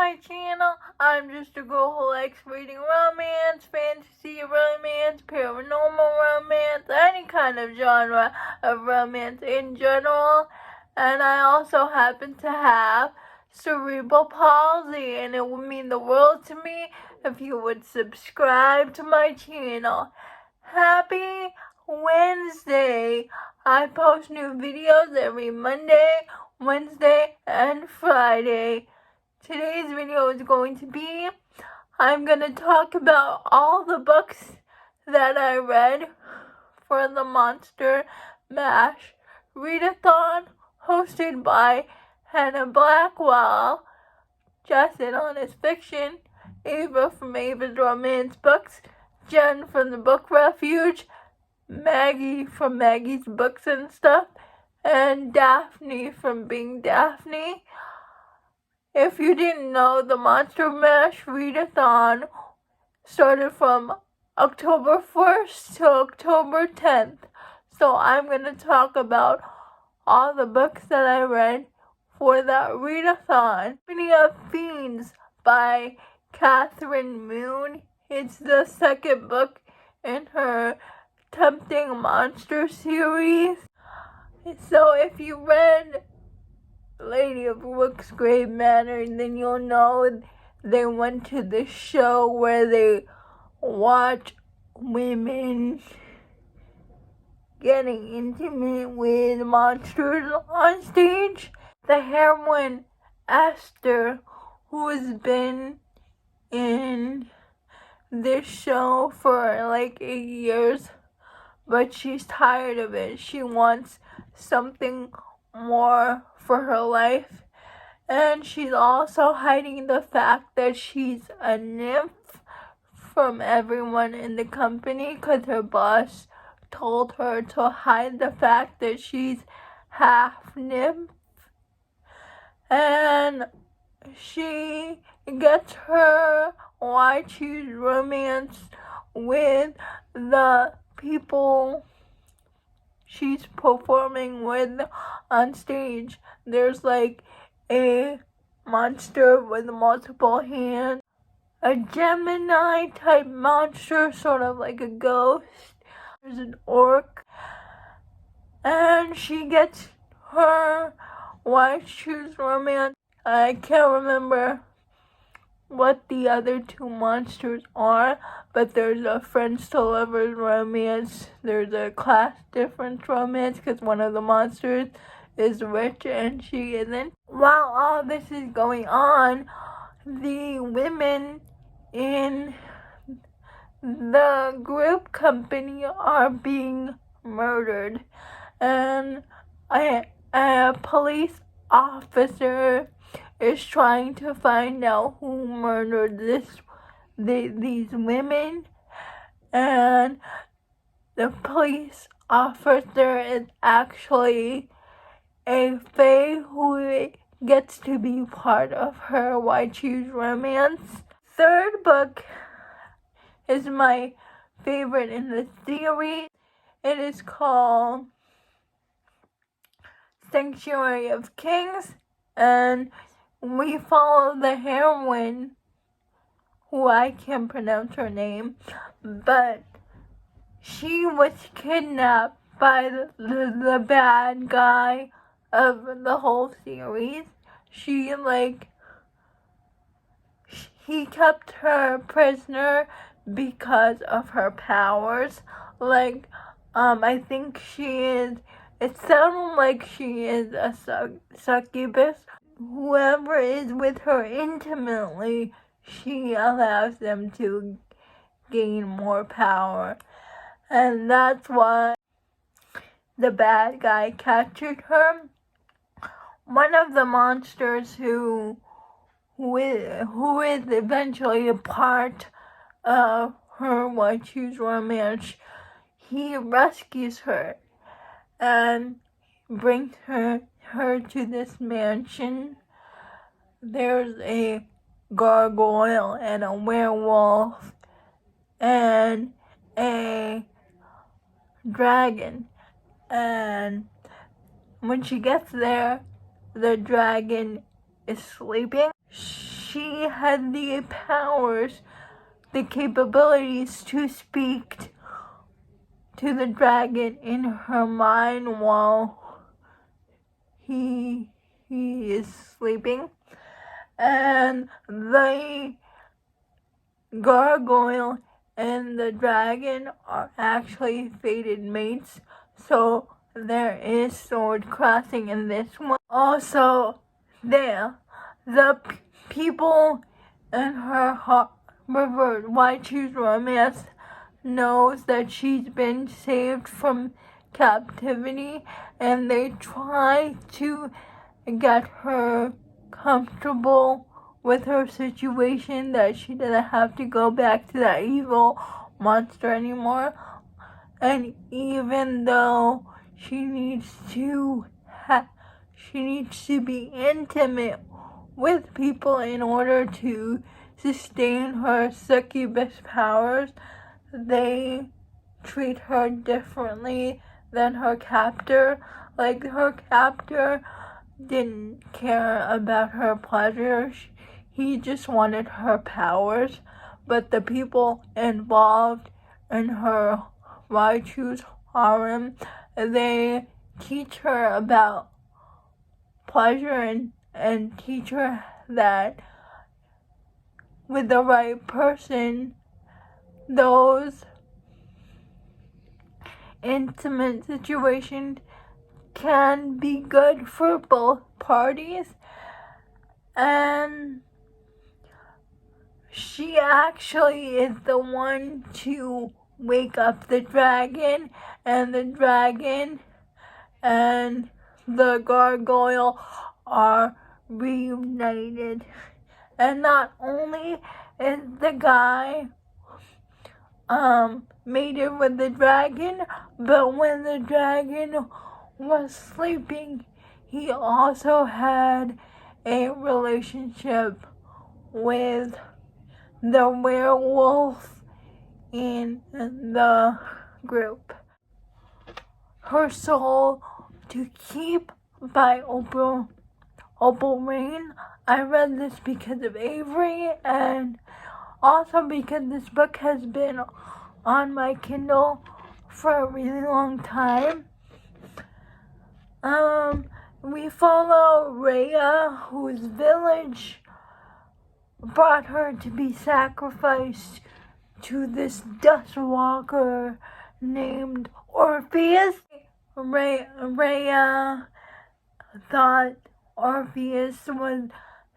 my channel. I'm just a girl who likes reading romance, fantasy romance, paranormal romance, any kind of genre of romance in general. And I also happen to have cerebral palsy, and it would mean the world to me if you would subscribe to my channel. Happy Wednesday! I post new videos every Monday, Wednesday, and Friday. Today's video is going to be, I'm going to talk about all the books that I read for the Monster Mash Readathon, hosted by Hannah Blackwell, Justin on his fiction, Ava from Ava's Romance Books, Jen from the Book Refuge, Maggie from Maggie's Books and Stuff, and Daphne from Being Daphne. If you didn't know, the Monster Mash Readathon started from October 1st to October 10th. So I'm going to talk about all the books that I read for that readathon. Beginning of Fiends by Catherine Moon. It's the second book in her Tempting Monster series. So if you read Lady of Rook's Grave Manor, then you'll know they went to this show where they watch women getting intimate with monsters on stage. The heroine, Esther, who has been in this show for like 8 years, but she's tired of it. She wants something more for her life, and she's also hiding the fact that she's a nymph from everyone in the company because her boss told her to hide the fact that she's half nymph. And she gets her Why Choose Romance with the people she's performing with on stage. There's like a monster with multiple hands, a Gemini type monster, sort of like a ghost. There's an orc, and she gets her Why Choose Romance. I can't remember what the other two monsters are, but there's a friends to lovers romance, there's a class difference romance because one of the monsters is rich and she isn't. While all this is going on, the women in the group company are being murdered, and a police officer is trying to find out who murdered these women, and the police officer is actually a fae who gets to be part of her Why Choose Romance. Third book is my favorite in the series. It is called Sanctuary of Kings, and we follow the heroine, who I can't pronounce her name, but she was kidnapped by the bad guy of the whole series. He kept her prisoner because of her powers. I think it sounded like she is a succubus. Whoever is with her intimately, she allows them to gain more power. And that's why the bad guy captured her. One of the monsters who is eventually a part of her Why Choose Romance, he rescues her and brings her to this mansion. There's a gargoyle and a werewolf and a dragon, and when she gets there, the dragon is sleeping. she had the powers, the capabilities to speak to the dragon in her mind while he is sleeping. And the gargoyle and the dragon are actually fated mates, so there is sword crossing in this one. Also, the people in her heart, Why Choose Romance, knows that she's been saved from captivity, and they try to get her comfortable with her situation, that she doesn't have to go back to that evil monster anymore. And even though she needs to be intimate with people in order to sustain her succubus powers, they treat her differently than her captor. Like, her captor didn't care about her pleasure. He just wanted her powers. But the people involved in her Why Choose harem, they teach her about pleasure and teach her that with the right person, those intimate situations can be good for both parties. And she actually is the one to wake up the dragon, and the dragon and the gargoyle are reunited. And not only is the guy mated with the dragon, but when the dragon was sleeping, he also had a relationship with the werewolf in the group. Her Soul to Keep by Opal Rain. I read this because of Avery, and also because this book has been on my Kindle for a really long time. We follow Rhea, whose village brought her to be sacrificed to this dust walker named Orpheus. Rhea thought Orpheus was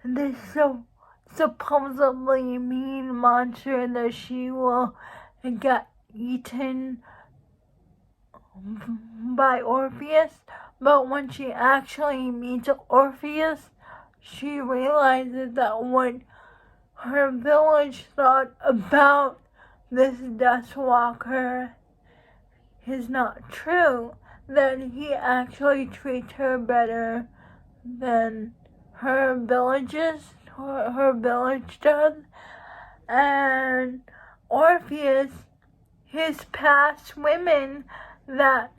this supposedly mean monster that she will get eaten by Orpheus. But when she actually meets Orpheus, she realizes that what her village thought about this Dust Walker is not true. That he actually treats her better than her village does. And Orpheus, his past women that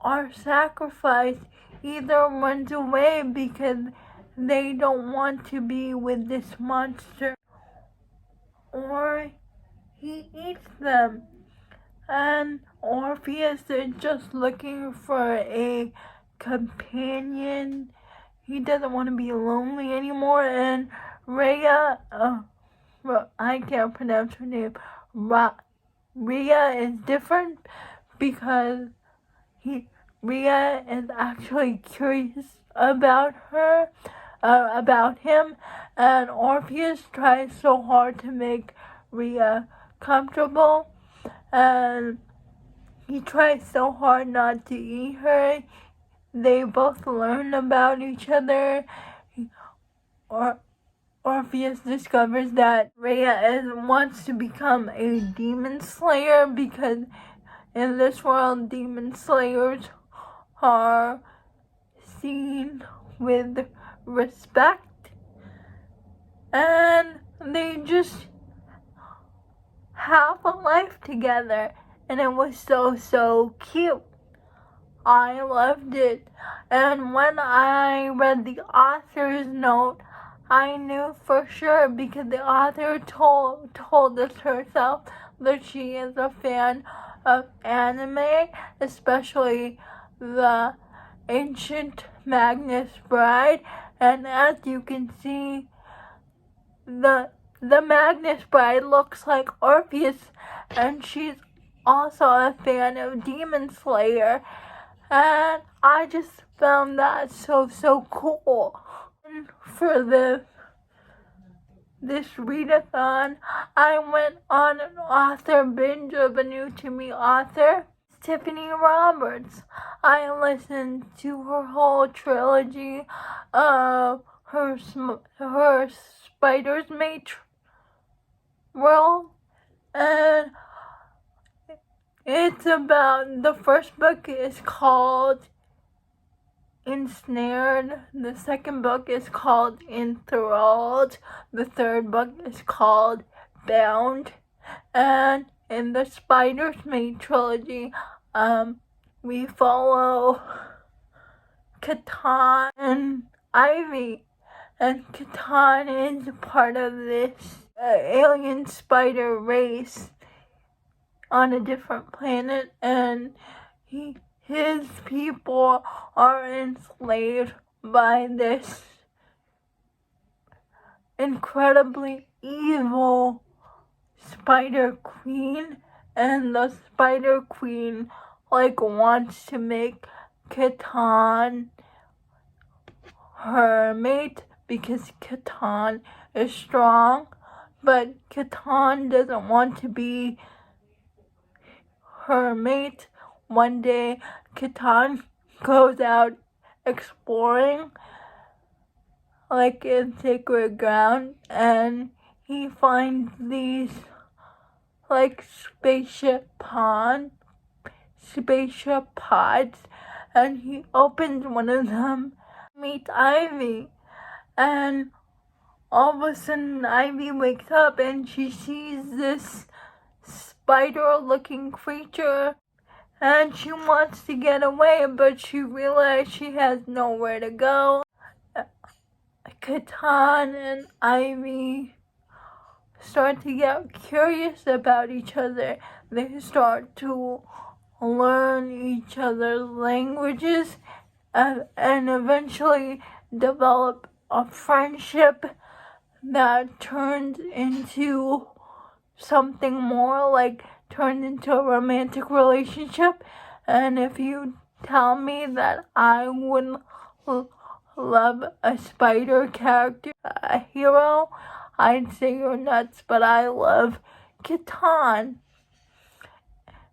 are sacrificed, either runs away because they don't want to be with this monster, or he eats them. And Orpheus is just looking for a companion. He doesn't want to be lonely anymore. And Rhea, I can't pronounce her name. Rhea is different because Rhea is actually curious about him, and Orpheus tries so hard to make Rhea comfortable, and he tries so hard not to eat her. They both learn about each other. Orpheus discovers that Rhea wants to become a demon slayer, because in this world, demon slayers are seen with respect, and they just have a life together, and it was so cute. I loved it. And when I read the author's note, I knew for sure because the author told us herself that she is a fan of anime, especially the Ancient Magus Bride, and as you can see, the Magus Bride looks like Orpheus, and she's also a fan of Demon Slayer, and I just found that so cool. And for this readathon, I went on an author binge of a new to me author, Tiffany Roberts. I listened to her whole trilogy of her Spider's Mate world, and it's about, the first book is called Ensnared, the second book is called Enthralled, the third book is called Bound, and in the Spider's Mate trilogy, we follow Catan and Ivy, and Catan is part of this alien spider race on a different planet, and his people are enslaved by this incredibly evil Spider Queen, and the Spider Queen wants to make Catan her mate because Catan is strong, but Catan doesn't want to be her mate. One day, Catan goes out exploring, in sacred ground, and he finds these, spaceship pods, and he opens one of them, meets Ivy, and all of a sudden Ivy wakes up and she sees this spider-looking creature, and she wants to get away, but she realizes she has nowhere to go. Catan and Ivy start to get curious about each other. They start to learn each other's languages, and eventually develop a friendship that turns into something more, turned into a romantic relationship. And if you tell me that I would love a spider character, a hero, I'd say you're nuts, but I love Catan.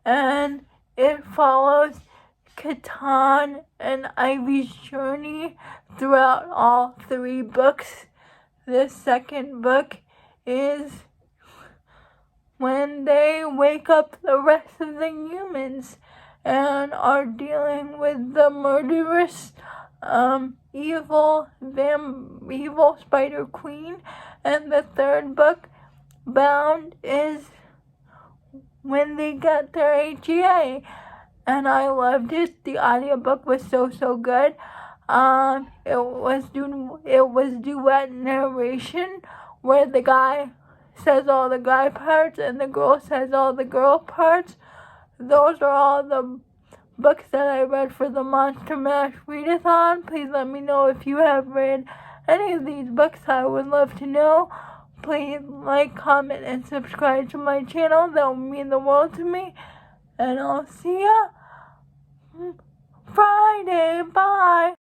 And it follows Catan and Ivy's journey throughout all 3 books. The second book is when they wake up the rest of the humans and are dealing with the murderous, evil Spider Queen. And the third book, Bound, is when they got their AGA, and I loved it. The audiobook was so good. It was duet narration, where the guy says all the guy parts and the girl says all the girl parts. Those are all the books that I read for the Monster Mash Readathon. Please let me know if you have read any of these books. I would love to know. Please like, comment, and subscribe to my channel. That would mean the world to me. And I'll see ya Friday. Bye.